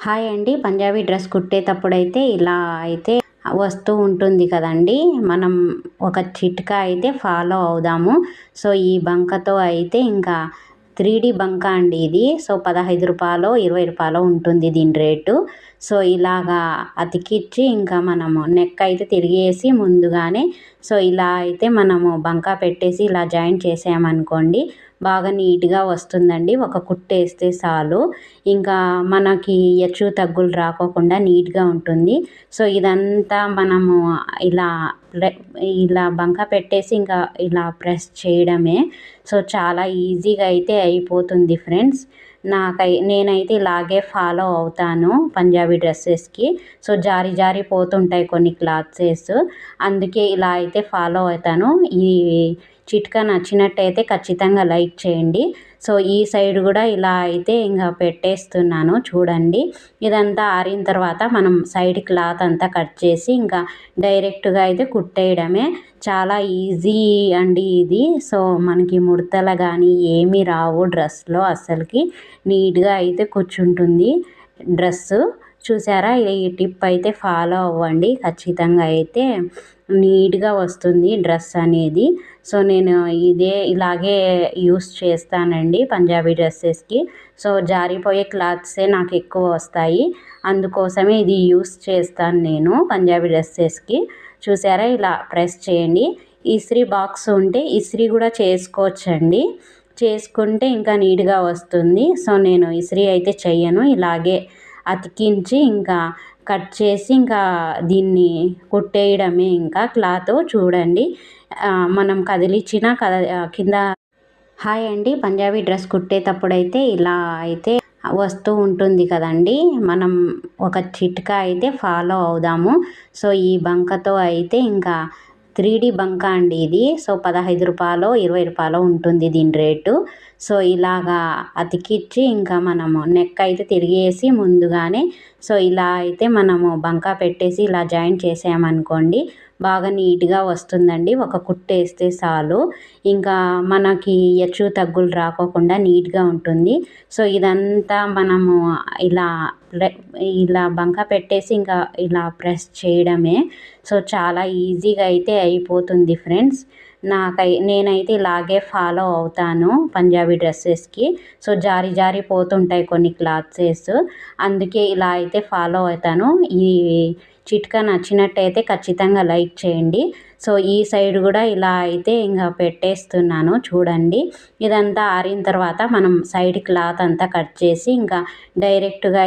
Hi అండి. Punjabi dress కుట్టేటప్పుడైతే ఇలా అయితే వస్తూ ఉంటుంది కదండీ. మనం ఒక చిట్కా అయితే ఫాలో అవుదాము. సో, ఈ బంకతో అయితే ఇంకా 3D బంక అండి ఇది. సో, రూ. 15 రూ. 20 ఉంటుంది దీని రేటు. సో, ఇలాగా అతికిచ్చి ఇంకా మనము నెక్ అయితే తిరిగేసి ముందుగానే సో, ఇలా అయితే మనము బంక పెట్టేసి ఇలా జాయింట్ చేసామనుకోండి బాగా నీట్‌గా వస్తుందండి. ఒక కుట్టేస్తే చాలు. ఇంకా మనకి హెచ్చు తగ్గులు రాకోకుండా నీట్‌గా ఉంటుంది. సో, ఇదంతా మనము ఇలా ప్రె ఇలా బంక పెట్టేసి ఇంకా ఇలా ప్రెస్ చేయడమే. సో, చాలా ఈజీగా అయితే అయిపోతుంది ఫ్రెండ్స్. నేనైతే ఇలాగే ఫాలో అవుతాను పంజాబీ డ్రెస్సెస్‌కి. సో, జారి జారి పోతుంటాయి కొన్ని క్లాత్సెస్. అందుకే ఇలా అయితే ఫాలో అవుతాను. ఈ చిట్కా నచ్చినట్టయితే ఖచ్చితంగా లైక్ చేయండి. సో, ఈ సైడ్ కూడా ఇలా అయితే ఇంక పెట్టేస్తున్నాను చూడండి. ఇదంతా ఆరిన తర్వాత మనం సైడ్ క్లాత్ అంతా కట్ చేసి ఇంకా డైరెక్ట్‌గా అయితే కుట్టేయడమే. చాలా ఈజీ అండి ఇది. సో, మనకి ముడతలు కానీ ఏమీ రావు డ్రెస్‌లో అస్సలకి. నీట్‌గా అయితే కూర్చుంటుంది డ్రెస్సు. చూసారా? ఈ టిప్ అయితే ఫాలో అవ్వండి. ఖచ్చితంగా అయితే నీట్‌గా వస్తుంది డ్రెస్ అనేది. సో, నేను ఇలాగే యూస్ చేస్తానండి పంజాబీ డ్రెస్సెస్‌కి. సో, జారిపోయే క్లాత్సే నాకు ఎక్కువ వస్తాయి. అందుకోసమే ఇది యూస్ చేస్తాను నేను పంజాబీ డ్రెస్సెస్‌కి. చూసారా? ఇలా ప్రెస్ చేయండి. ఇస్త్రీ బాక్స్ ఉంటే ఇస్త్రీ కూడా చేసుకోవచ్చండి. చేసుకుంటే ఇంకా నీట్‌గా వస్తుంది. సో, నేను ఇస్త్రీ అయితే చెయ్యను. ఇలాగే అతికించి ఇంకా కట్ చేసి ఇంకా దీన్ని కుట్టేయడమే ఇంకా క్లాత్ చూడండి. మనం కదిలిచ్చినా కింద హాయ్ అండి. పంజాబీ డ్రెస్ కుట్టేటప్పుడైతే ఇలా అయితే వస్తూ ఉంటుంది కదండీ. మనం ఒక చిట్కా అయితే ఫాలో అవుదాము. సో, ఈ బంకతో అయితే ఇంకా 3D బంక అండి ఇది. సో, రూ. 15 రూ. 20 ఉంటుంది దీని రేటు. సో, ఇలాగా అతికిచ్చి ఇంకా మనము నెక్ అయితే తిరిగేసి ముందుగానే సో, ఇలా అయితే మనము బంక పెట్టేసి ఇలా జాయింట్ చేసామనుకోండి బాగా నీట్‌గా వస్తుందండి. ఒక కుట్టేస్తే చాలు. ఇంకా మనకి హెచ్చు తగ్గులు రాకోకుండా నీట్‌గా ఉంటుంది. సో, ఇదంతా మనము ఇలా ప్రె ఇలా బంక పెట్టేసి ఇంకా ఇలా ప్రెస్ చేయడమే. సో, చాలా ఈజీగా అయితే అయిపోతుంది ఫ్రెండ్స్. నేనైతే ఇలాగే ఫాలో అవుతాను పంజాబీ డ్రెస్సెస్‌కి. సో, జారి జారి పోతుంటాయి కొన్ని క్లాత్సెస్. అందుకే ఇలా అయితే ఫాలో అవుతాను. ఈ చిట్కా నచ్చినట్టయితే ఖచ్చితంగా లైక్ చేయండి. సో, ఈ సైడ్ కూడా ఇలా అయితే ఇంక పెట్టేస్తున్నాను చూడండి. ఇదంతా ఆరిన తర్వాత మనం సైడ్ క్లాత్ అంతా కట్ చేసి ఇంకా డైరెక్ట్‌గా